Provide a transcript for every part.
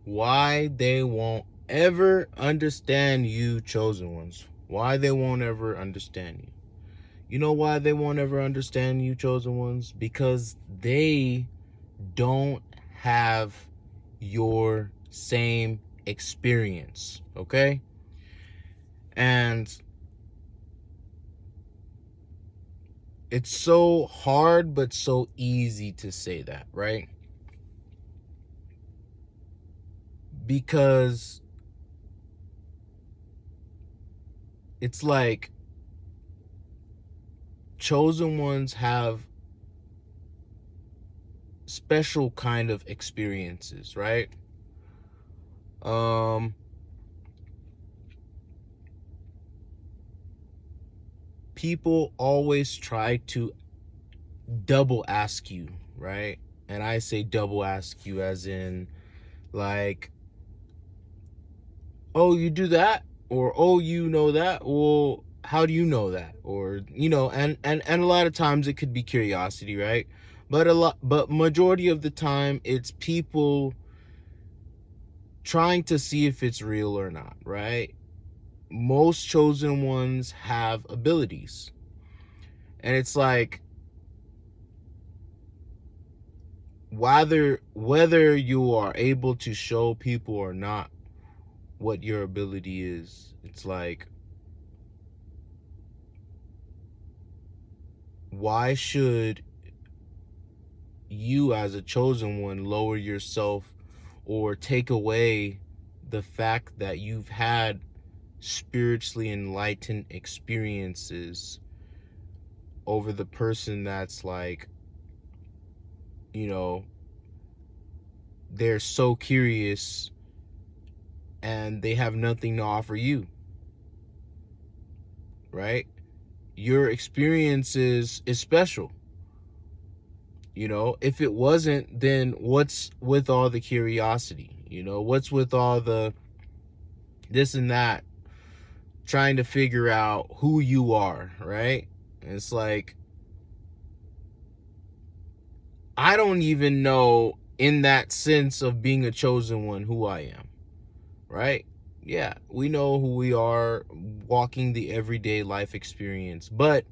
why they won't ever understand you, chosen ones. Why they won't ever understand you. You know why they won't ever understand you, chosen ones? Because they don't have your same experience, okay? And it's so hard but so easy to say that, right? Because it's like chosen ones have special kind of experiences, right? Um People always try to double ask you, right? And I say double ask you as in, like, oh, you do that, or oh, you know that, well, how do you know that? Or, and a lot of times it could be curiosity, right? But majority of the time it's people trying to see if it's real or not, right? Most chosen ones have abilities, and it's like, whether you are able to show people or not what your ability is, it's like, why should you as a chosen one lower yourself or take away the fact that you've had spiritually enlightened experiences over the person that's like, you know, they're so curious and they have nothing to offer you, right? Your experience is special. If it wasn't, then what's with all the curiosity? What's with all the this and that, trying to figure out who you are, right? And it's like, I don't even know, in that sense of being a chosen one, who I am, right? Yeah, we know who we are walking the everyday life experience, but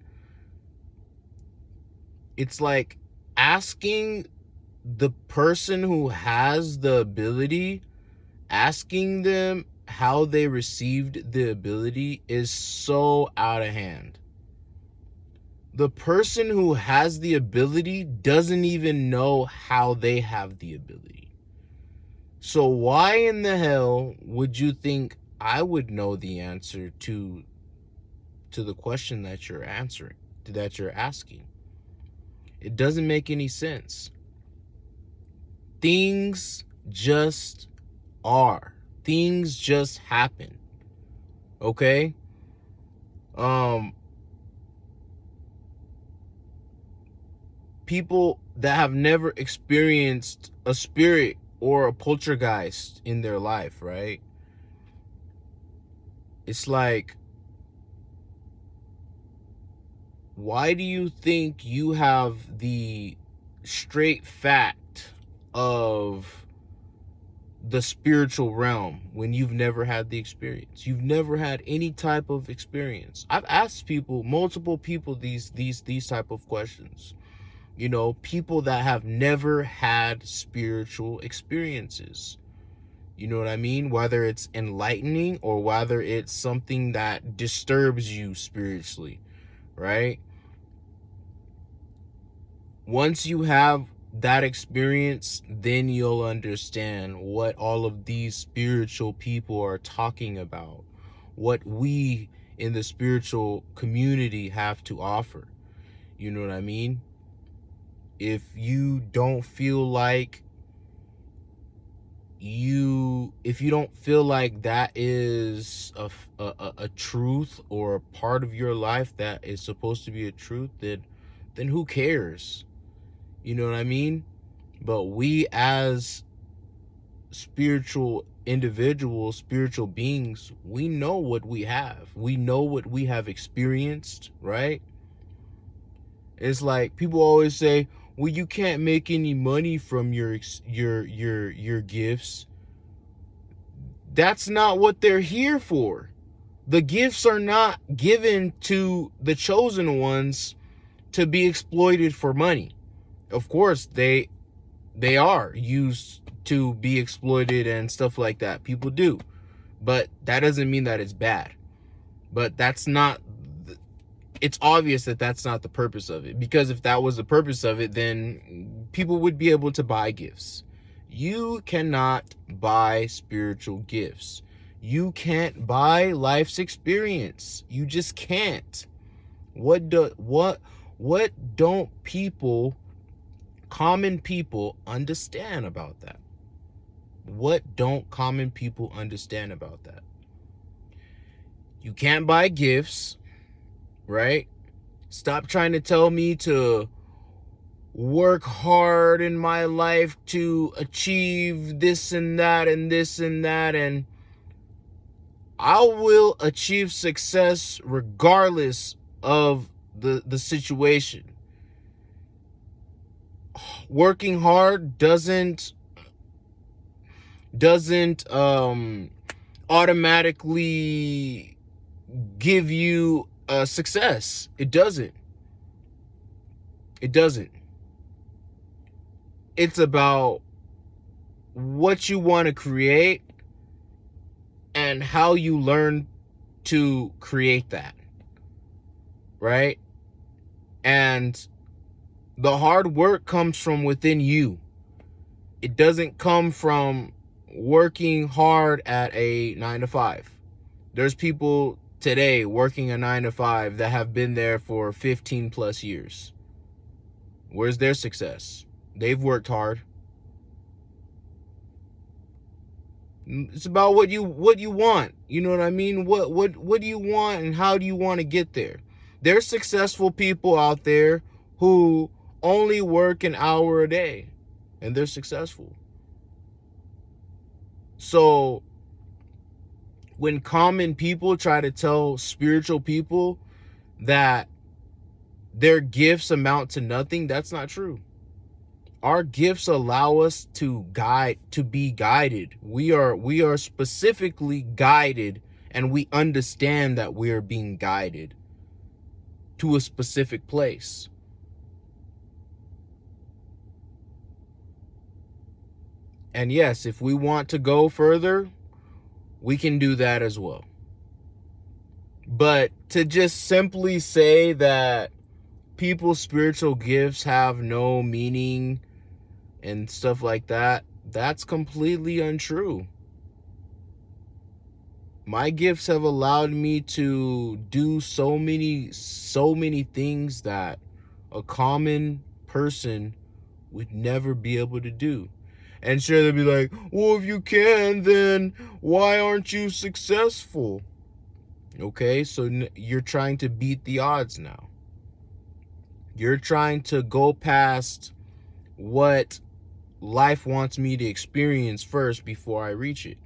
it's like asking the person who has the ability, asking them how they received the ability is so out of hand. The person who has the ability doesn't even know how they have the ability. So why in the hell would you think I would know the answer to the question that you're answering, that you're asking? It doesn't make any sense. Things just are. Things just happen. Okay? People that have never experienced a spirit or a poltergeist in their life, right? It's like, why do you think you have the straight fact of the spiritual realm when you've never had the experience? You've never had any type of experience. I've asked people, multiple people, these type of questions. People that have never had spiritual experiences. You know what I mean? Whether it's enlightening or whether it's something that disturbs you spiritually, right? Once you have that experience, then you'll understand what all of these spiritual people are talking about, what we in the spiritual community have to offer. You know what I mean? If you don't feel like that is a truth or a part of your life that is supposed to be a truth, then who cares? You know what I mean? But we as spiritual individuals, spiritual beings, we know what we have. We know what we have experienced, right? It's like people always say, well, you can't make any money from your gifts. That's not what they're here for. The gifts are not given to the chosen ones to be exploited for money. Of course, they are used to be exploited and stuff like that. People do. But that doesn't mean that it's bad. But that's not, it's obvious that that's not the purpose of it. Because if that was the purpose of it, then people would be able to buy gifts. You cannot buy spiritual gifts. You can't buy life's experience. You just can't. What don't people, common people, understand about that? What don't common people understand about that? You can't buy gifts, right? Stop trying to tell me to work hard in my life to achieve this and that and this and that, and I will achieve success regardless of the situation. Working hard doesn't automatically give you success. It doesn't. It's about what you want to create and how you learn to create that, right? And the hard work comes from within you. It doesn't come from working hard at a 9 to 5. There's people today working a 9 to 5 that have been there for 15 plus years. Where's their success? They've worked hard. It's about what you want. You know what I mean? What do you want and how do you want to get there? There's successful people out there who only work an hour a day and they're successful. So when common people try to tell spiritual people that their gifts amount to nothing, that's not true. Our gifts allow us to be guided. We are specifically guided, and we understand that we are being guided to a specific place. And yes, if we want to go further, we can do that as well. But to just simply say that people's spiritual gifts have no meaning and stuff like that, that's completely untrue. My gifts have allowed me to do so many things that a common person would never be able to do. And sure, they'll be like, well, if you can, then why aren't you successful? Okay, so you're trying to beat the odds now. You're trying to go past what life wants me to experience first before I reach it.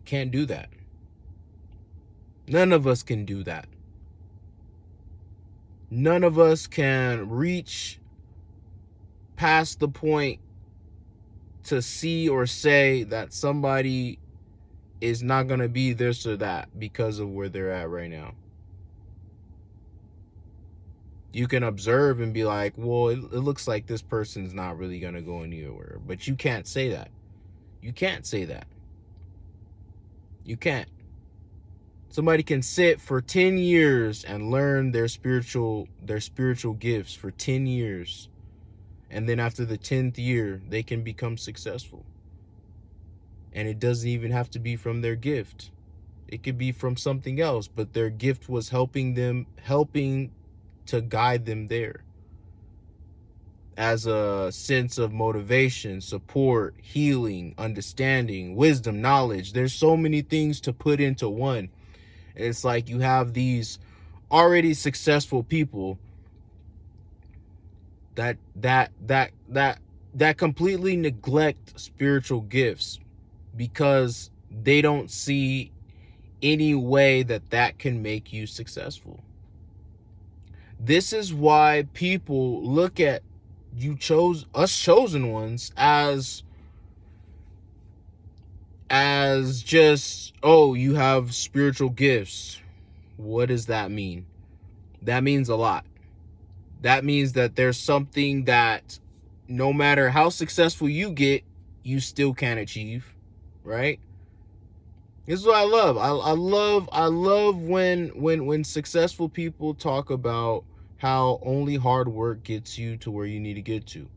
Can't do that. None of us can do that. None of us can reach past the point to see or say that somebody is not going to be this or that because of where they're at right now. You can observe and be like, well, it looks like this person's not really going to go anywhere. But you can't say that. You can't say that. You can't. Somebody can sit for 10 years and learn their spiritual gifts for 10 years. And then after the 10th year, they can become successful. And it doesn't even have to be from their gift. It could be from something else, but their gift was helping to guide them there. As a sense of motivation, support, healing, understanding, wisdom, knowledge. There's so many things to put into one. And it's like you have these already successful people that completely neglect spiritual gifts because they don't see any way that can make you successful. This is why people look at us chosen ones as as just, oh, you have spiritual gifts. What does that mean? That means a lot. That means that there's something that no matter how successful you get, you still can't achieve, right? This is what I love. I love when successful people talk about how only hard work gets you to where you need to get to.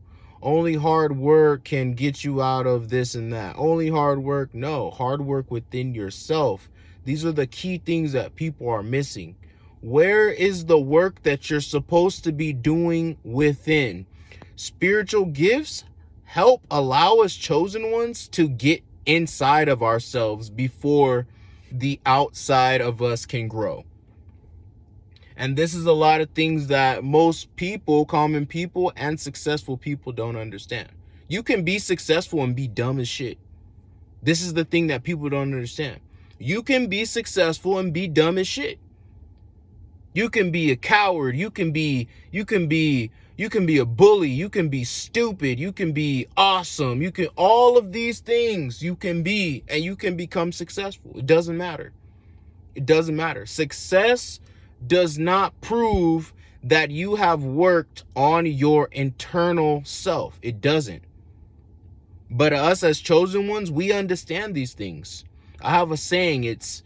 Only hard work can get you out of this and that. Only hard work. No, hard work within yourself. These are the key things that people are missing. Where is the work that you're supposed to be doing within? Spiritual gifts help allow us chosen ones to get inside of ourselves before the outside of us can grow. And this is a lot of things that most people, common people, and successful people don't understand. You can be successful and be dumb as shit. This is the thing that people don't understand. You can be successful and be dumb as shit. You can be a coward. You can be a bully. You can be stupid. You can be awesome. You can, all of these things you can be, and you can become successful. It doesn't matter. It doesn't matter. Success does not prove that you have worked on your internal self. It doesn't. But us as chosen ones, we understand these things. I have a saying. It's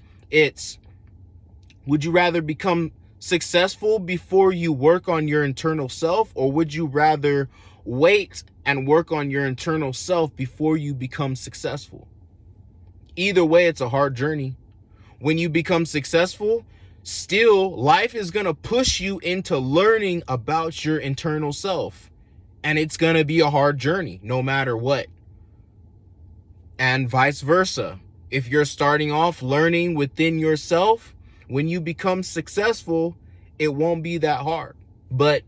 would you rather become successful before you work on your internal self, or would you rather wait and work on your internal self before you become successful? Either way, it's a hard journey. When you become successful, still life is going to push you into learning about your internal self, and it's going to be a hard journey no matter what. And vice versa. If you're starting off learning within yourself, when you become successful, it won't be that hard. But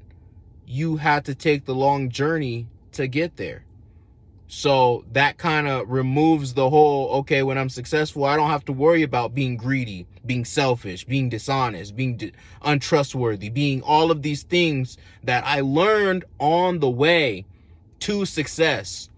you had to take the long journey to get there. So that kind of removes the whole, okay, when I'm successful, I don't have to worry about being greedy, being selfish, being dishonest, being untrustworthy, being all of these things that I learned on the way to success.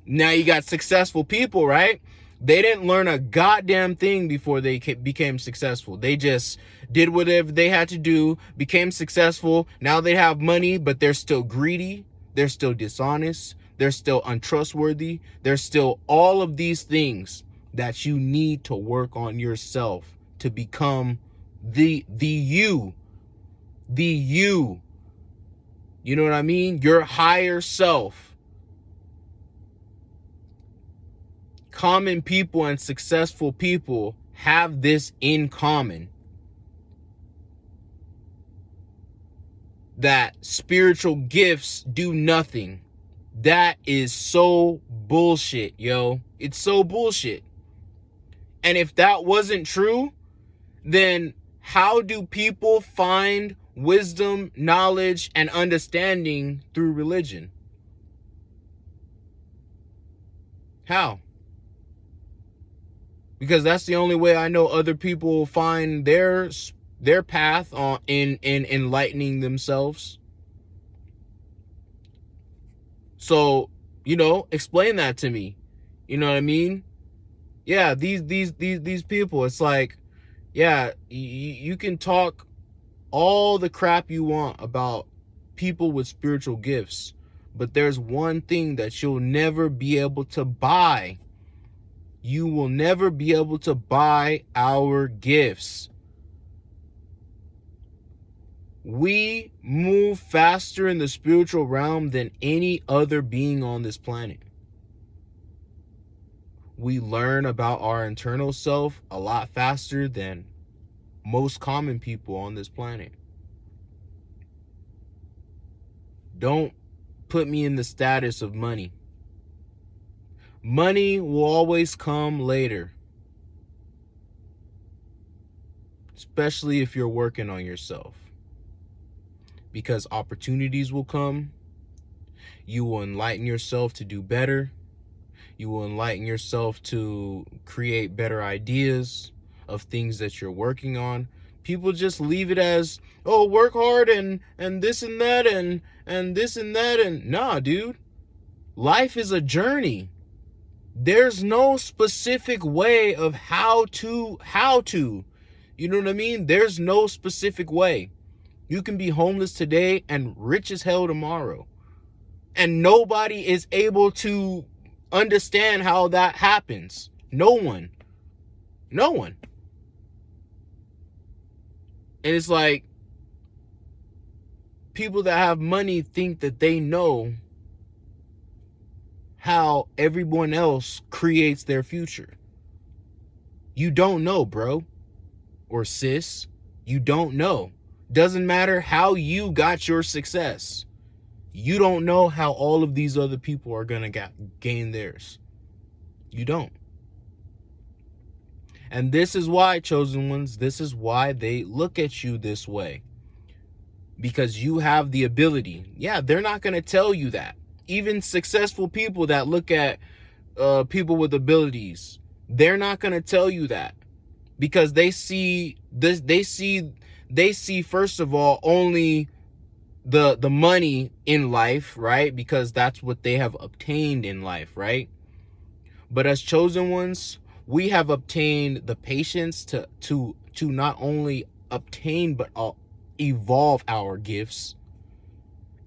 Now you got successful people, right? They didn't learn a goddamn thing before they became successful. They just did whatever they had to do, became successful. Now they have money, but they're still greedy. They're still dishonest. They're still untrustworthy. There's still all of these things that you need to work on yourself to become the you. The you. You know what I mean? Your higher self. Common people and successful people have this in common, that spiritual gifts do nothing. That is so bullshit, yo. It's so bullshit. And if that wasn't true, then how do people find wisdom, knowledge, and understanding through religion? How? Because that's the only way I know other people find their path in enlightening themselves. So, explain that to me. You know what I mean? Yeah, these people, it's like, yeah, you can talk all the crap you want about people with spiritual gifts, but there's one thing that you'll never be able to buy. You will never be able to buy our gifts. We move faster in the spiritual realm than any other being on this planet. We learn about our internal self a lot faster than most common people on this planet. Don't put me in the status of money. Money will always come later, especially if you're working on yourself, because opportunities will come. You will enlighten yourself to do better. You will enlighten yourself to create better ideas of things that you're working on. People just leave it as, oh, work hard and this and that and this and that. And nah, dude, life is a journey. There's no specific way of how to. You know what I mean? There's no specific way. You can be homeless today and rich as hell tomorrow. And nobody is able to understand how that happens. No one. No one. And it's like people that have money think that they know how everyone else creates their future. You don't know, bro or sis. You don't know. Doesn't matter how you got your success. You don't know how all of these other people are going to gain theirs. You don't. And this is why, chosen ones, this is why they look at you this way. Because you have the ability. Yeah, they're not going to tell you that. Even successful people that look at people with abilities, they're not going to tell you that. Because they see this, they see first of all only the money in life, right? Because that's what they have obtained in life, right? But as chosen ones, we have obtained the patience to not only obtain but evolve our gifts.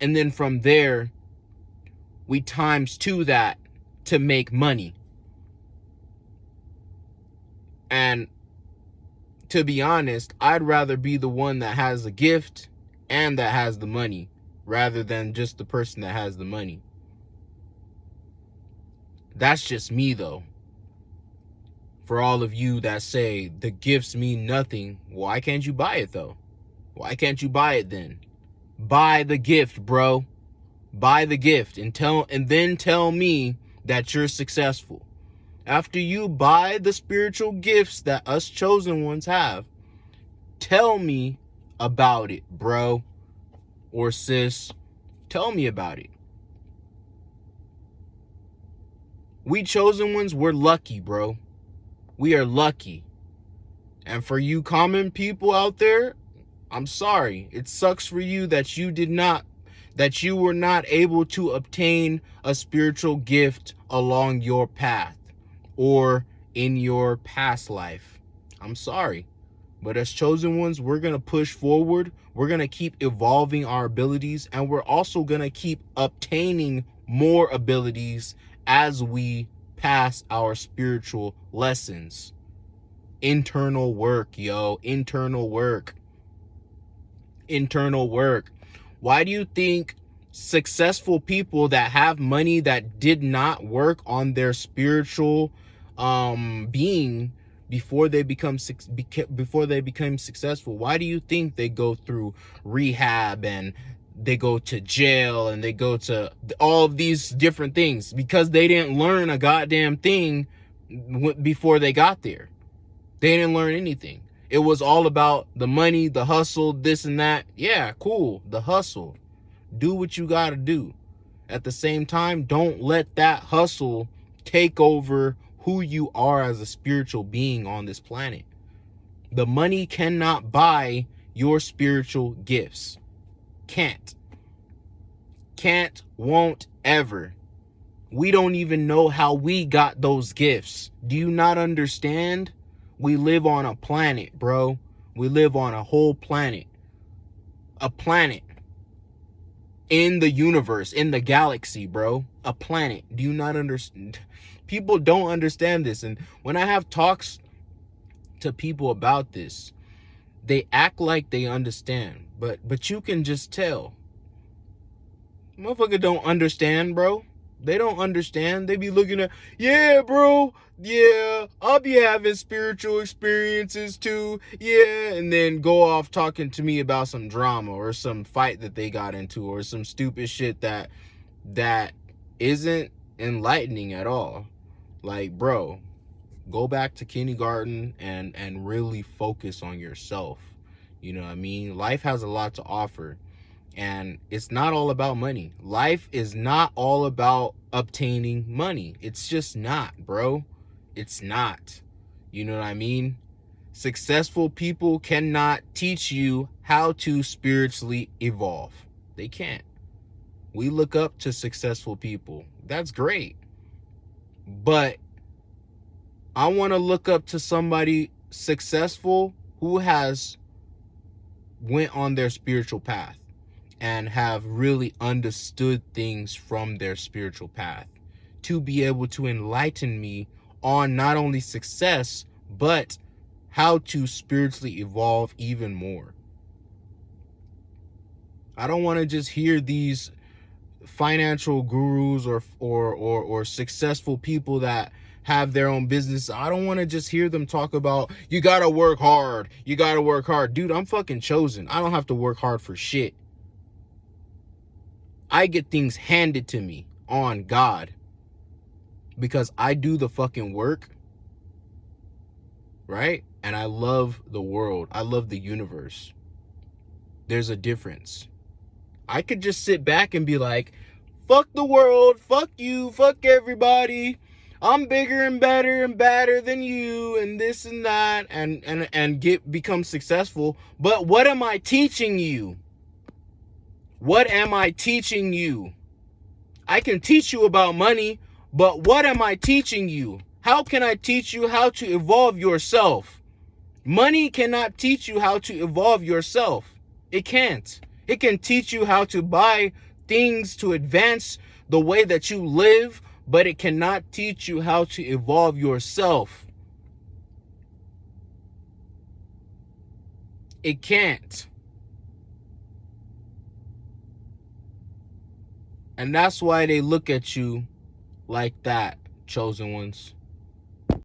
And then from there, we times two that to make money. And to be honest, I'd rather be the one that has the gift and that has the money rather than just the person that has the money. That's just me though. For all of you that say the gifts mean nothing, why can't you buy it though? Why can't you buy it then? Buy the gift, bro. Buy the gift and then tell me that you're successful. After you buy the spiritual gifts that us chosen ones have, tell me about it, bro or sis. Tell me about it. We chosen ones, we're lucky, bro. We are lucky. And for you common people out there, I'm sorry. It sucks for you that you were not able to obtain a spiritual gift along your path or in your past life. I'm sorry. But as chosen ones, we're going to push forward. We're going to keep evolving our abilities, and we're also going to keep obtaining more abilities as we pass our spiritual lessons. Internal work, yo. Internal work. Internal work. Why do you think successful people that have money that did not work on their spiritual being before they became successful, why do you think they go through rehab and they go to jail and they go to all of these different things? Because they didn't learn a goddamn thing before they got there. They didn't learn anything. It was all about the money, the hustle, this and that. Yeah, cool. The hustle. Do what you got to do. At the same time, don't let that hustle take over who you are as a spiritual being on this planet. The money cannot buy your spiritual gifts. Can't. Can't, won't, ever. We don't even know how we got those gifts. Do you not understand? We live on a planet, bro. We live on a whole planet. A planet. In the universe, in the galaxy, bro. A planet. Do you not understand? People don't understand this. And when I have talks to people about this, they act like they understand. But you can just tell. Motherfucker don't understand, bro. They don't understand. They be looking at, yeah, bro. Yeah, I'll be having spiritual experiences too. Yeah, and then go off talking to me about some drama or some fight that they got into or some stupid shit that isn't enlightening at all. Like, bro, go back to kindergarten and really focus on yourself. You know what I mean? Life has a lot to offer. And it's not all about money. Life is not all about obtaining money. It's just not, bro. It's not. You know what I mean? Successful people cannot teach you how to spiritually evolve. They can't. We look up to successful people. That's great. But I want to look up to somebody successful who has went on their spiritual path and have really understood things from their spiritual path to be able to enlighten me on not only success, but how to spiritually evolve even more. I don't want to just hear these financial gurus or successful people that have their own business. I don't want to just hear them talk about you gotta work hard. You gotta work hard. Dude, I'm fucking chosen. I don't have to work hard for shit. I get things handed to me on God because I do the fucking work, right? And I love the world. I love the universe. There's a difference. I could just sit back and be like, fuck the world, fuck you, fuck everybody. I'm bigger and better and badder than you and this and that and become successful. But what am I teaching you? What am I teaching you? I can teach you about money, but what am I teaching you? How can I teach you how to evolve yourself? Money cannot teach you how to evolve yourself. It can't. It can teach you how to buy things to advance the way that you live, but it cannot teach you how to evolve yourself. It can't. And that's why they look at you like that, chosen ones.